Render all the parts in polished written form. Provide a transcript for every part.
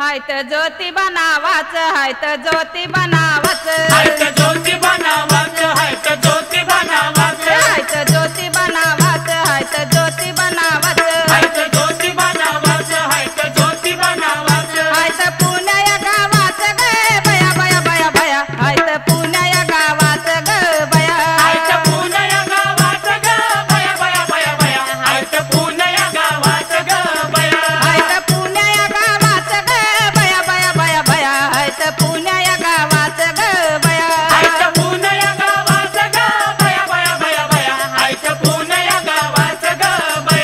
हायत ज्योती बनावाच हायत ज्योती बनावाच हायत ज्योती बनावाच हायत ज्योती बनावाच हायत ज्योती बनावाच हायत ज्योती बनावाच हायत ज्योती बनावाच हायत ज्योती बनावाच हायत पुण्या या गावाच ग बया बया बया बया हायत पुण्या या गावाच ग बया हायत पुण्या या गावात ग बया बया बया बया हायत पुण्या या गावात ग बया हायत पुण्या या गावाच ग बया बया बया बया हायत पुण्या या गावाच ग बया हायत पुण्या या गावात ग बया बया बया बया हायत पुण्या या गावात ग बया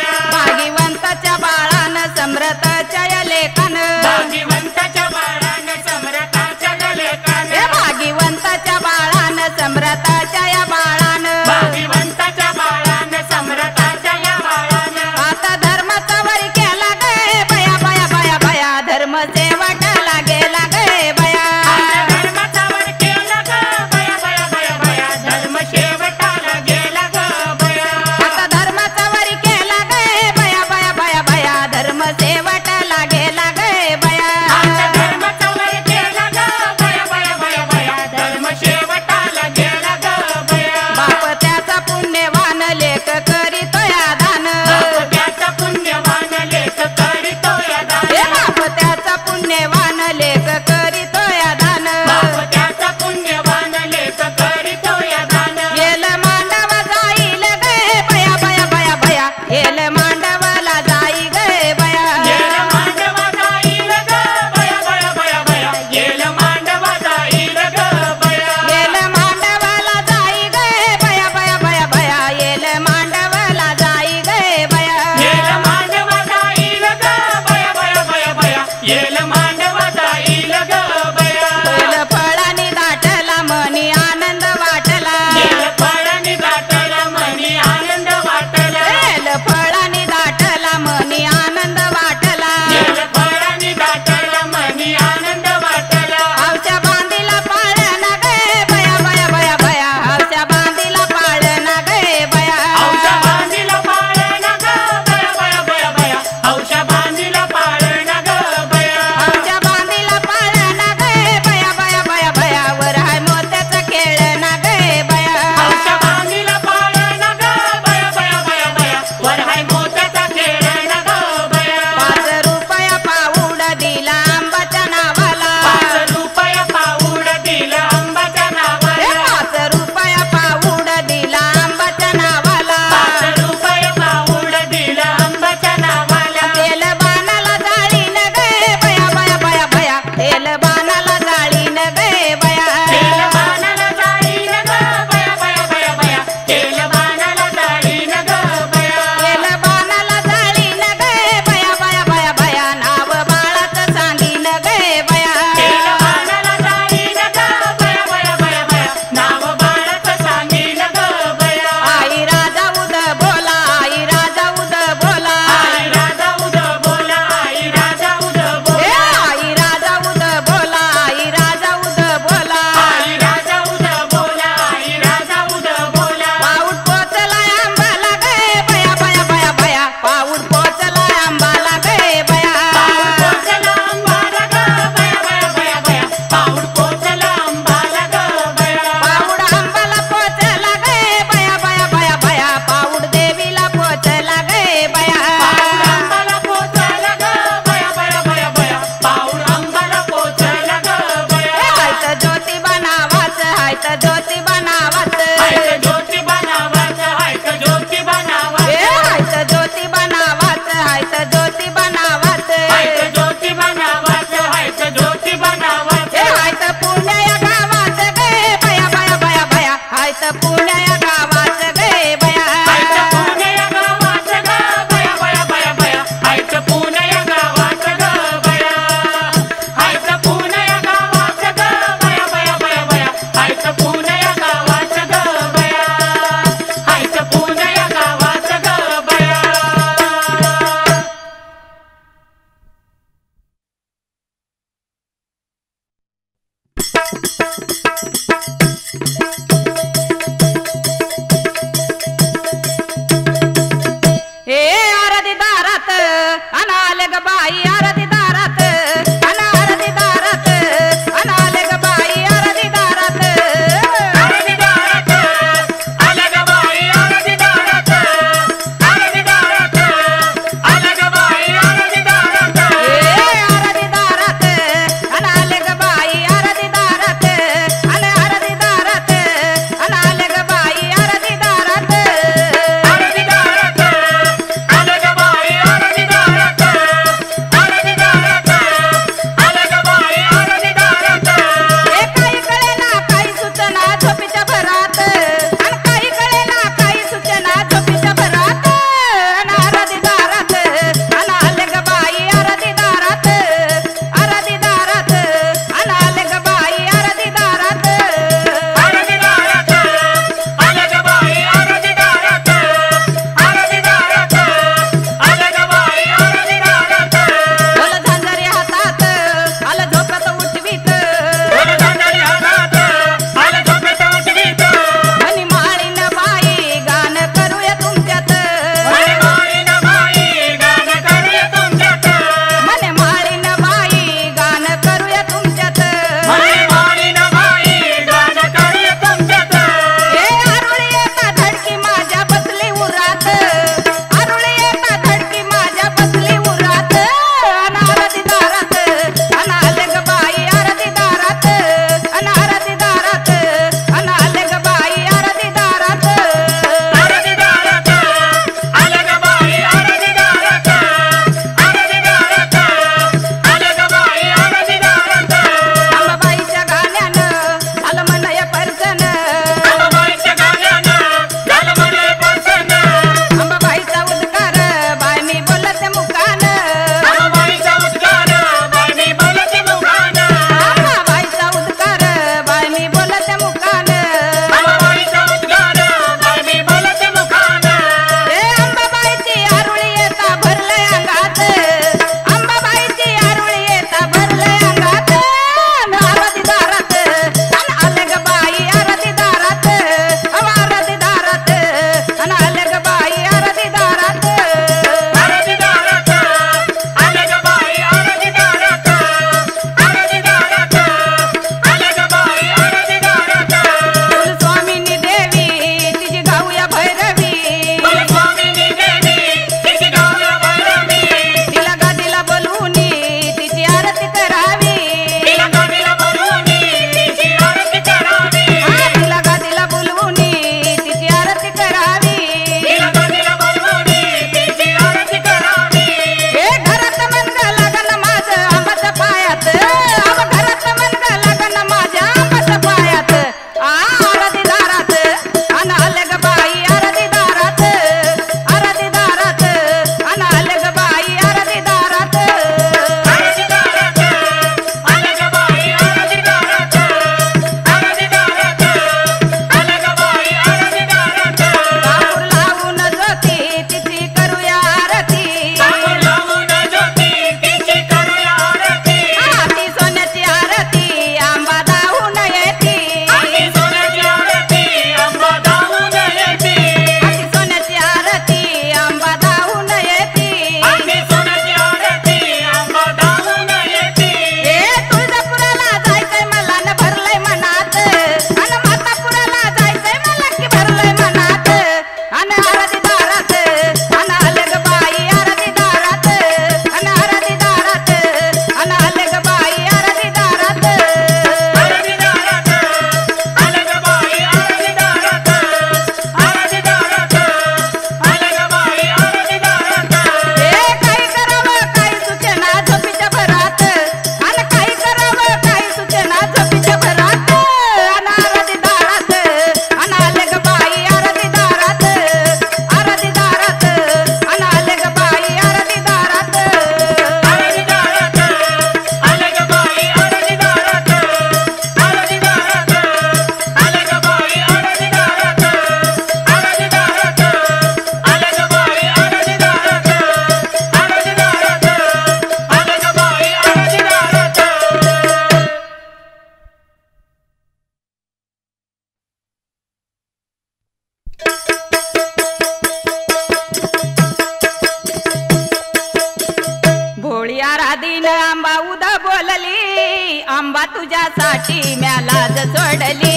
तुझ्यासाठी म्या लाज सोडली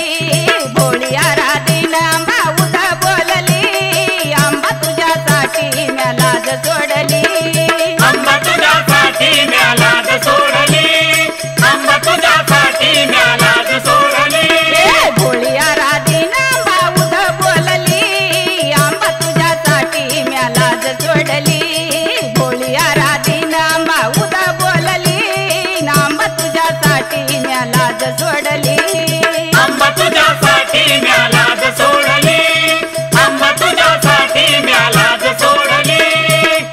भोळी आराधीन आंबा उद बोलली आंबा तुझ्यासाठी म्या लाज सोडली आंबा तुझ्यासाठी म्या लाज सोडली आंबा तुझ्यासाठी म्या लाज सोडली भोळी आराधीन आंबा उद बोलली आंबा तुझ्यासाठी म्या लाज सोडली भोळी आराधीन आंबा उद बोलली आंबा तुझ्यासाठी म्या लाज सोडली आंबा तुझ्यासाठी म्या लाज सोडली आंबा तुझ्यासाठी म्या लाज सोडली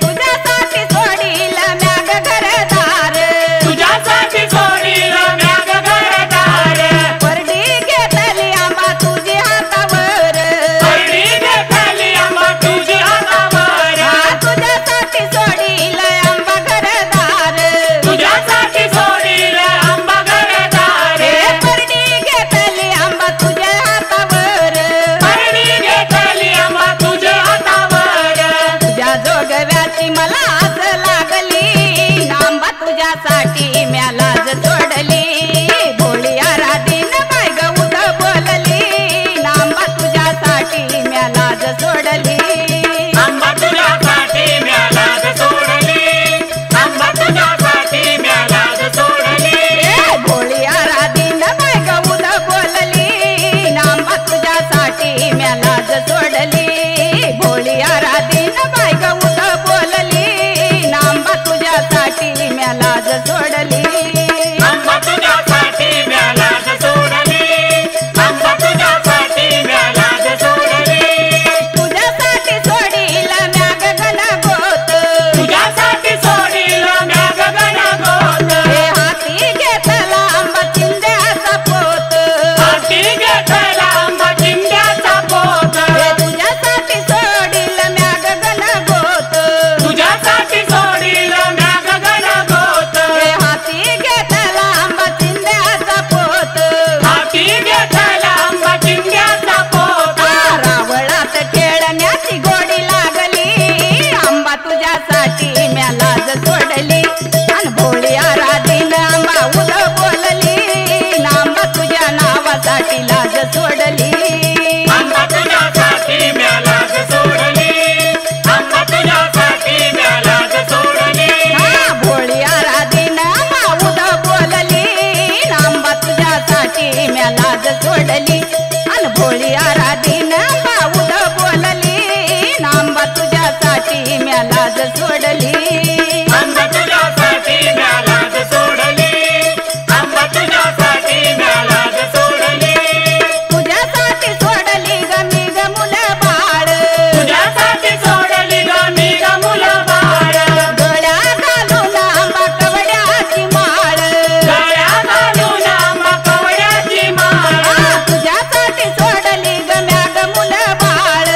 तुझ्यासाठी सोडील म्या घरदार तुझ्यासाठी सोडील म्या घरदार परडी घेतली आंबा तुझी हातावर परडी घेतली आंबा तुझी हातावर तुझ्यासाठी सोडील आंबा घरदार तुझ्यासाठी सोडील आंबा घरदार परडी घेतली आंबा तुझ्या हातावर परडी घेतली आंबा तुझ्या हातावर तुझ्या जोगव्याची मला आस लागली आंबा तुझ्यासाठी म्या लाज सोडली भोळी आराधीन बाय ग उद बोलली आंबा तुझ्यासाठी म्या लाज सोडली आंबा तुझ्यासाठी म्या लाज सोडली आंबा तुझ्यासाठी म्या लाज सोडली भोळी आराधीन बाय ग उद बोलली आंबा तुझ्यासाठी म्या लाज सोडली भोळी आराधीन बाय ग उद बोलली आंबा तुझ्यासाठी म्या लाज सोडली आंबा तुझ्यासाठी म्या लाज सोडली आंबा तुझ्यासाठी म्या लाज सोडली तुझ्यासाठी सोडील म्या गगन गोत तुझ्यासाठी सोडील म्या गगन गोत हे हाती घेतला आंबा चिंध्याचा पोत हाती घेतला आंबा चिंध्याचा पोत हे तुझ्यासाठी सोडील म्या गगन गोत तुझ्यासाठी सोडील म्या गगन गोत हे हाती घेतला आंबा चिंध्याचा पोत हाती घेतला आंबा चिंध्याचा पोत रावळात खेळण्याची गोडी लागली आंबा तुझ्यासाठी म्या लाज सोडली अन भोळी आराधीन आंबा उद बोलली आंबा तुझ्या नावासाठी लाज सोडली आंबा तुझ्यासाठी म्या लाज सोडली आंबा तुझ्यासाठी म्या लाज सोडली भोळी आराधीन आंबा उद बोलली आंबा तुझ्यासाठी म्या लाज सोडली अन भोळी आराधीन आंबा उद बोलली आंबा तुझ्यासाठी म्या लाज सोडली आंबा तुझ्यासाठी म्या लाज सोडली आंबा तुझ्यासाठी म्या लाज सोडली तुझ्यासाठी सोडली ग मी ग मुलं बाळ तुझ्यासाठी सोडली ग मी ग मुलं बाळ गळ्या घालून आंबा कवड्याची माळ गळ्या घालून आंबा कवड्याची माळ तुझ्यासाठी सोडली ग म्या ग मुलं बाळ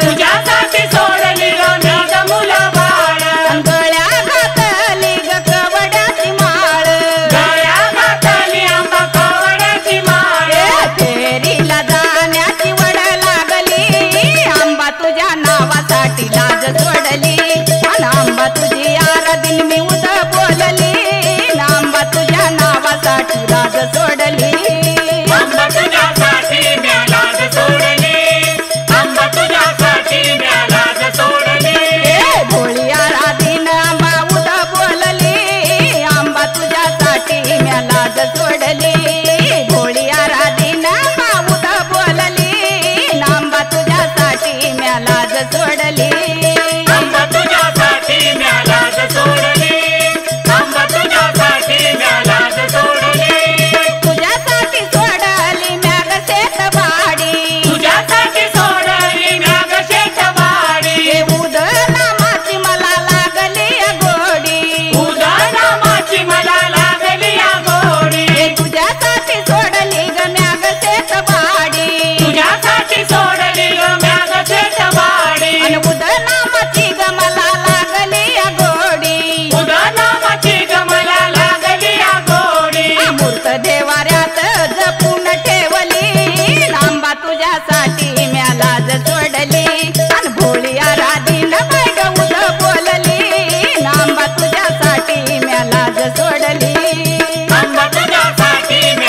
तुझ्यासाठी सोडली ग मी ग मुलं बाळ गळ्या घातली ग कवड्याची माळ गळ्या घातली आंबा कवड्याची माळ फेरीला जाण्याची वड लागली आंबा तुझ्या नावासाठी लाज सोडली अन आंबा तुझी आराधीन मी उद बोलली आंबा तुझ्या नावासाठी लाज सोडली आंबा तुझ्यासाठी म्या लाज सोडली आंबा तुझ्यासाठी म्या लाज सोडली भोळी आराधीन आंबा उद बोलली आंबा तुझ्यासाठी म्या लाज सोडली भोळी आराधीन आंबा उद बोलली आंबा तुझ्यासाठी म्या लाज सोडली आंबा तुझ्यासाठी म्या लाज सोडली आंबा तुझ्यासाठी म्या लाज सोडली तुझ्यासाठी सोडली म्या ग शेतवाडी तुझ्यासाठी सोडली म्या ग शेतवाडी हे उद नामाची मला लागली गोडी उदानामाची मला लागली या गोडी हे तुझ्यासाठी सोडली ग म्या ग शेतवाडी तुझ्यासाठी सोडली ग म्या ग शेतवाडी अन उद नामाची ग मला लागली गोडी उदानामाची ग मला लागली या गोडी मूर्त देवाऱ्यात जपून ठेवली आंबा तुझ्यासाठी म्या लाज सोडली अन भोळी आराधीन बाय ग उद बोलली आंबा तुझ्यासाठी म्या लाज सोडली आंबा तुझ्यासाठी म्या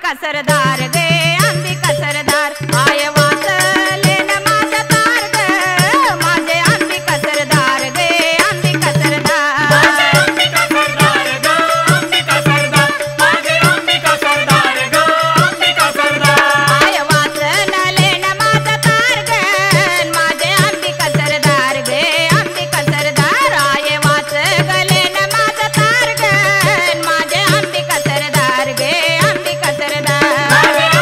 अंबिका सरदार गे अंबिका सरदार आय वाचले न माझं तार ग माझे अंबिका सरदार गे अंबिका सरदार अंबिका सरदार ग अंबिका सरदार माझे अंबिका सरदार ग अंबिका सरदार आय वाचले न माझं तार ग माझे अंबिका सरदार गे अंबिका सरदार आय वाचले न माझं तार ग माझे अंबिका सरदार गे अंबिका सरदार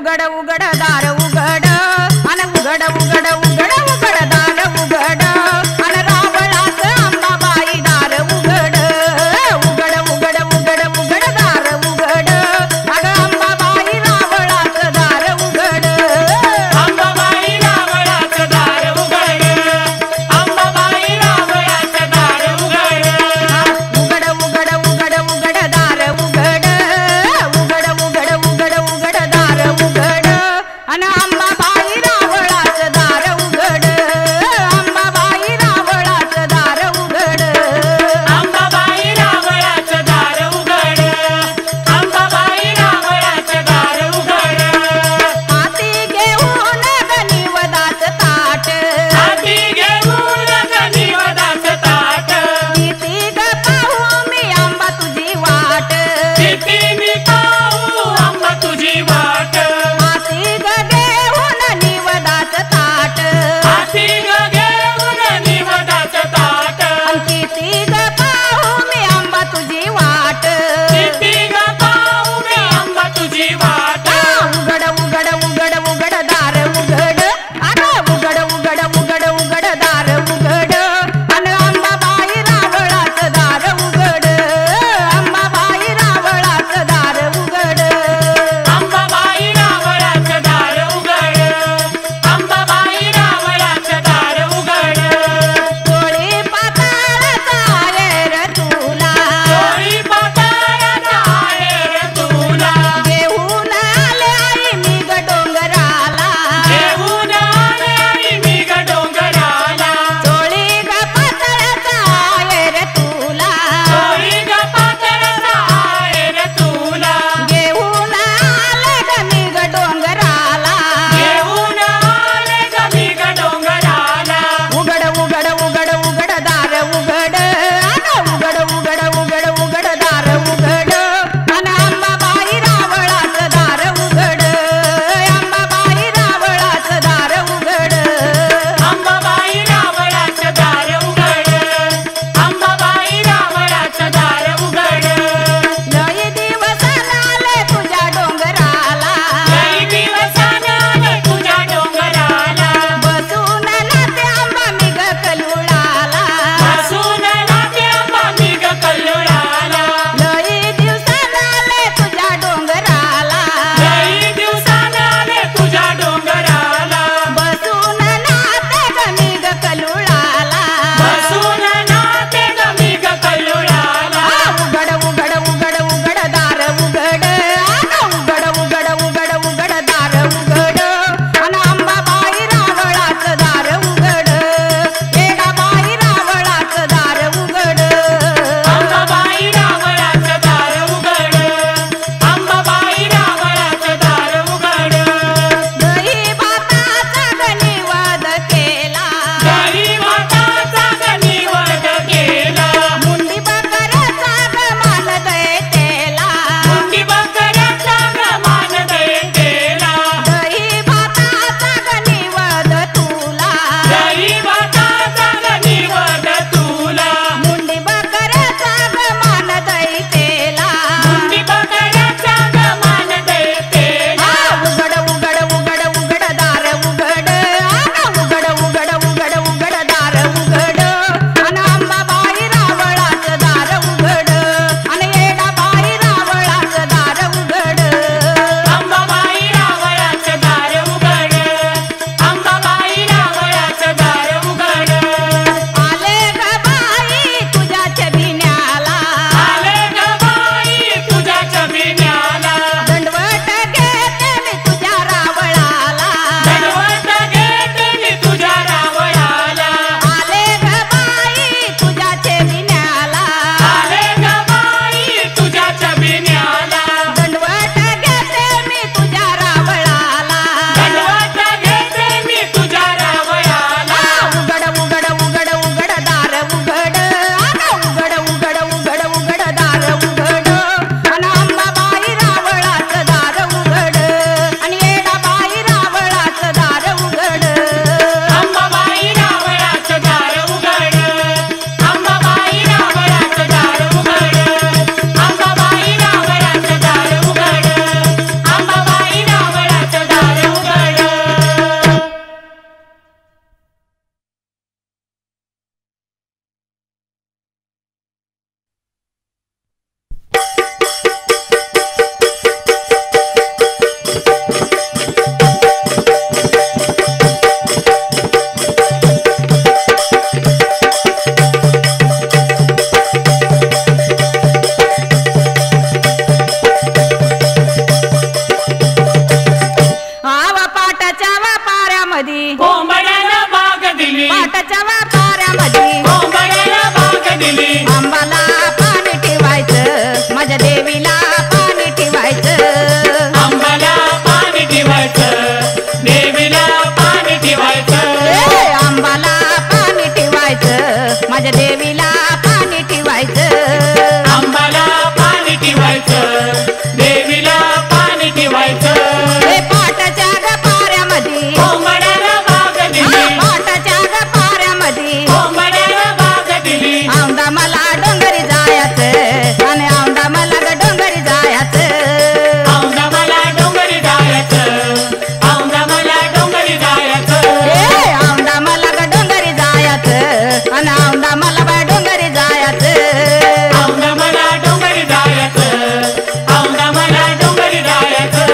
उघड उघड दार उघड अन उघड उघड उघड उघड दार उघड अन रावळाच अंबाबाई दार उघड उघड उघड उघड उघड दार उघड अग अंबाबाई रावळाच दार उघड अंबाबाई रावळाचं दार उघड अंबाबाई रावळाचं दार उघड उघड उघड उघड उघड दार उघड उघड उघड उघड उघड दार उघड अन दिली पाटाच्या वापाऱ्यामध्ये कोंबड्याला बाग दिली आंबाला पाणी ठेवायचं माझ्या देवीला पाणी ठेवायचं आंबाला पाणी ठेवायचं देवीला पाणी ठेवायचं ए, आंबाला पाणी ठेवायचं माझ्या देवीला पाणी ठेवायचं आंबाला पाणी ठेवायचं देवीला पाणी ठेवायचं ए, पाटाच्या गपाऱ्यामध्ये कोंबड्याला बाग दिली पाटाच्या गपाऱ्यामध्ये कोंबड्याला बाग दिली औंदा मला डोंगरी जायचं आणि औंदा मला ग डोंगरी जायचं औंधा मला डोंगरी जायचं औंधा मला डोंगरी जायचं ए, औंदा मला ग डोंगरी जायचं आणि औंदा मला बा डोंगरी जायचं औंधा मला डोंगरी जायचं औंधा मला डोंगरी जायचं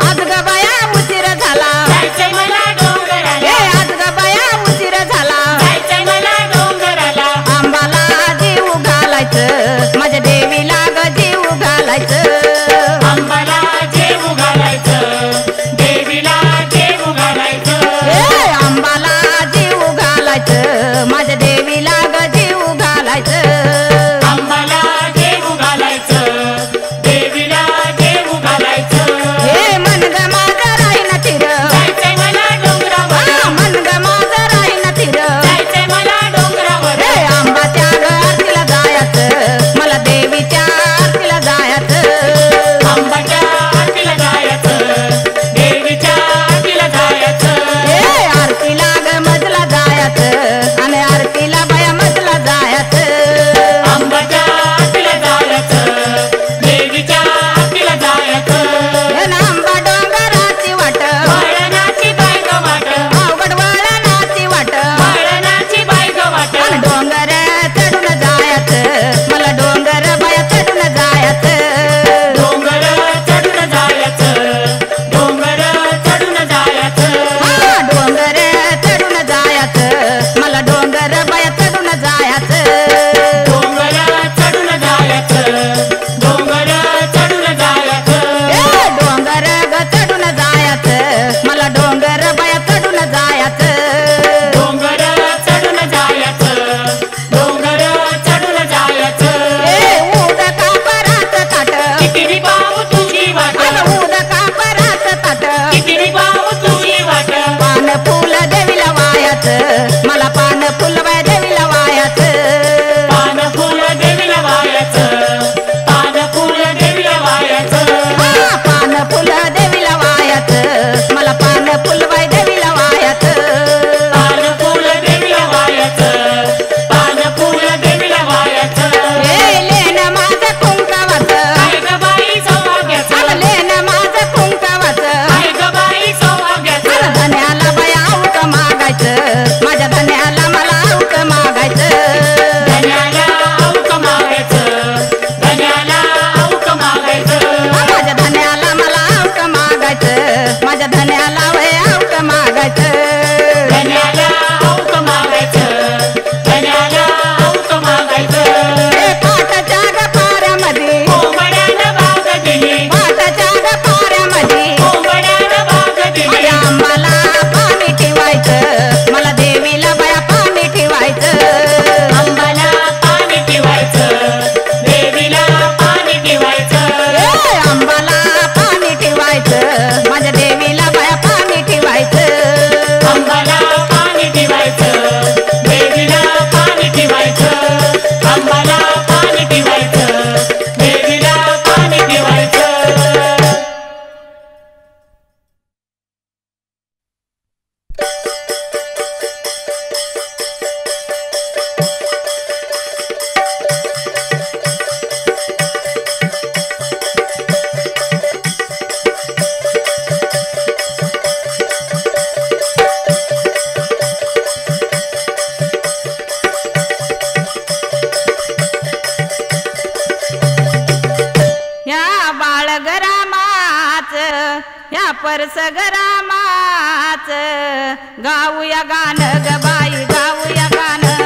आज ग बाया उशीर झाला जायचंय मला ए डोंगराला आज ग बाया उशीर झाला जायचंय मला डोंगराला आंबाला जीव घालायचं माझ्या देवीला ग जीव घालायचं आंबाला जेव घालायचं देवीला जेव घालायचं ए आंबाला जीव घालायचं माझ्या देवीला ग जीव घालायचं आंबाला जेव घालायचं देवीला जेव घालायचं हे मन ग माझं राहीन थिर जायचंय मला डोंगरावर मन ग माझं राहीन थिर जायचंय मला डोंगरावर हे आंबाच्या ग आरतीला जायचं मला देवीच्या आरतीला जायचं आंबाच्या आरतीला जायचं देवीच्या आरतीला जायचं हे आरतीला ग मजला जायचं आणि आरतीला बाया मजला जायचं आंबाच्या आरतीला जायचं देवीच्या आरतीला जायचं हे आंबा डोंगराची वाट वळणाची बाई ग वाट अवघड वळणाची वाट वळणाची बाई ग वाट आणि डोंगर चढून जायचं मला डोंगर बाया चढून जायचं डोंगर चढून जायचं डोंगर चढून जायचं हा डोंगर चढून जायचं मला डोंगर बाया चढून जायचं डोंगर चढून जायचं डोंगर चढून जायचं ए डोंगर ग चढून जायचं मला डोंगर बाया चढून जायचं डोंगर चढून जायचं डोंगर चढून जायचं ए उद कापराचं ताट किती पाहू तुझी वाट अगं उद कापराचं ताट किती पाहू तुझी वाट पान फुल देवीला वायाचं मला पान फुल बाय देवीला वायाचं पान फुल देवीला वायाचं पान फुल देवीला वायाचं हा, पान फुल देवीला वायाचं मला पान फुल बाय देवीला वायाचं पान फुल देवीला वायाचं पान फुल देवीला वायाचं ए लेन माझं कुंकावाचं काय ग बाई सौभाग्याचं अगं लेन माझं कुंकावाचं काय ग बाई सौभाग्याचं अगं धन्याला बाय आऊक मागायचं माझ्या धन्याला मला आऊक मागायचं धन्याला औक मागायचं धन्याला औक मागायचं माझ्या धन्याला मला आऊक मागायचं माझ्या धन्याला वय आऊक मागायचं धन्याला औक मागायचं धन्याला औक मागायचं ए पाटाच्या गपाऱ्यामध्ये कोंबड्यानं बाग दिली पाटाच्या गपाऱ्यामध्ये कोंबड्यानं बाग दिली माझ्या आंबाला पाणी ठेवायचं मला देवीला बाया पाणी ठेवायचं आंबाला पाणी ठेवायचं देवीला पाणी ठेवायचं ए आंबाला पाणी ठेवायचं माझ्या देवीला बाया पाणी ठेवायचं आंबाला पाणी ठेवायचं देवीला पाणी ठेवायचं आंबाला पाणी ठेवायचं देवीला पाणी ठेवायचं या बाळगरामाच या परसगरामाच गाऊया गाणं ग बाई गाऊया गाणं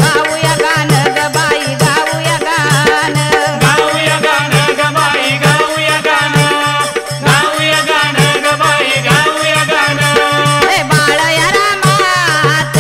गाऊया गाणं ग बाई गाऊया गाणं गाऊया गाणं ग बाई गाऊया गाणं गाऊया गाणं ग बाई गाऊया गाणं हे बाळ या रामाच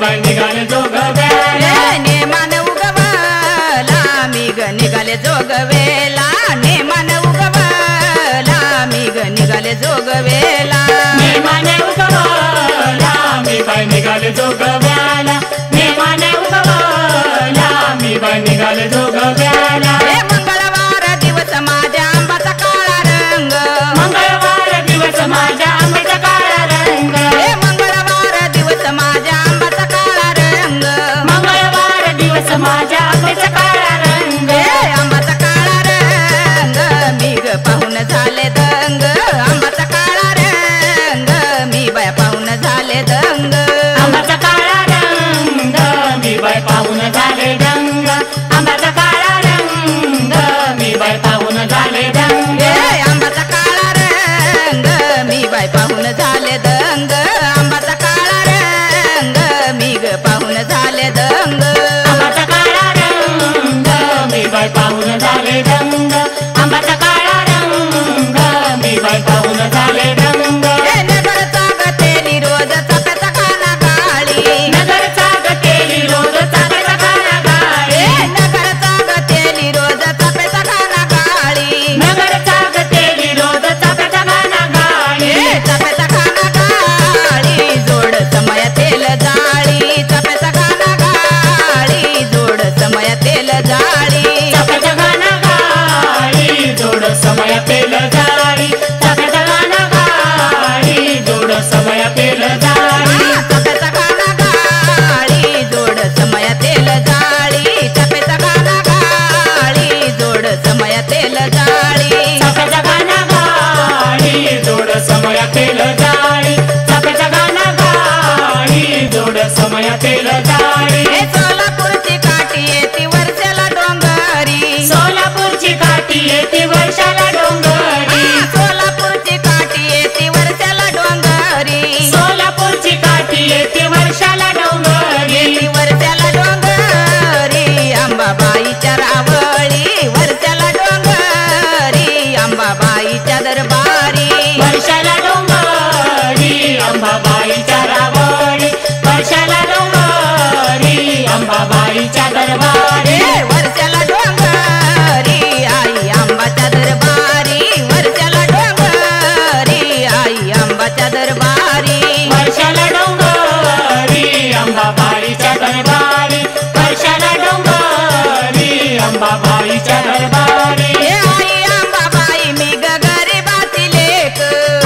बाई निघाले जोगव्याला नेमान उगवला मी ग निघाले जोगवेला नेमान उगवला मी ग निघाले जोगवेला नेमाने उगवला मी बाई निघाले जोगव्याला नेमाने उगवला मी बाई निघाले जोगव्याला हे मंगळवार दिवस माझ्या आंबाचा काळा रंग मंगळवार दिवस माझ्या आंब्याचा काळा रंग हे मंगळवार दिवस माझ्या आंबाचा काळा रंग मंगळवार दिवस माझ्या आंब्याचा काळा रंग हे आंबाचा काळा रंग मी ग पाहून झाले दंग आंबाचा काळा रंग मी बाय पाहून झाले दंग आंब्याचा काळा रंग मी बाई पाहून झाले दंग आंब्याचा काळा रंग मी बाई पाहून झाले दंग हे आंबाचा काळा रंग मी बाय पाहून झाले दंग आंबाचा काळा रंग मी ग पाहून झाले दंग आंब्याचा काळा रंग मी बाई पाहून झाले दंग आंब्याचा काळा रंग मी बाई पाहून झाले दंग हे नगरचा गतेली रोज चाप्याचा खाना गाळी नगरचा गतेली रोज चाकाचा खाना गाळी हे नगरचा गतेली रोज चाप्याचा खाना गाळी नगरचा गतेली रोज चाकाचा खाना गाळी हे चाप्याचा खाना गाळी जोड समय तेल जाळी चाप्याचा खाना गाळी जोड समय तेल जाळी चाकाचा खाना गाळी जोड समय पेल जाळी चाकाचा खाना गाळी जोड समय पेल जाळी चाप्याचा खाना गाळी जोड समय तेल जाळी चाप्याचा खाना गाळी जोड समय तेल जाळी चाकाचा खाना गाळी जोड समय पेल जाळी चाकाचा खाना गाळी जोड समय पेल जाळी हे सोलापूरची काठी येती वर्षाला डोंगरी सोलापूरची काठी येते वर्षाला डोंगरी सोलापूरची काठी येती वर्षाला डोंगरी सोलापूरची काठी येते वर्षाला डोंगरी येती वर्षाला डोंगरी अंबाबाईच्या रावळी वर्षाला डोंगरी अंबाबाईच्या दरबारी वर्षाला डोंगरी अंबाबाईच्या रावळी वर्षाला डोंगरी अंबाबाईच्या दरबारी हे वर्षाला डोंगरी आई आंबाच्या दरबारी वर्षाला डोंगरी आई आंबाच्या दरबारी वर्षाला डोंगरी अंबाबाईच्या दरबारी वर्षाला डोंगरी अंबाबाईच्या दरबारी हे आई अंबाबाई मी ग गरीबाची लेक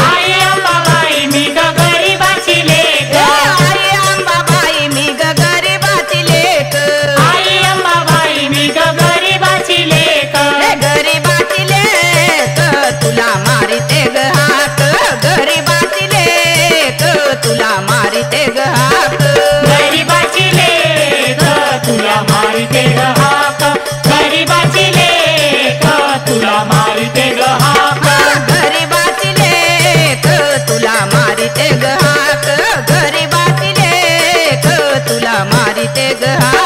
आई अंबाबाई मी ग गरीबाची लेक आई अंबाबाई मी ग गरीबाची लेक आई अंबाबाई मी ग गरीबाची लेक हे गरीबाची लेक तुला मारिते ग हाक गरीबाची लेक तुला मारिते ग हाक गरीबाची लेक तुला मारिते ग हाक गरीबाची लेक तुला मारिते ग हाक गरीबाची लेक तुला मारिते ग हाक गरीबाची लेक तुला मारिते ग हाक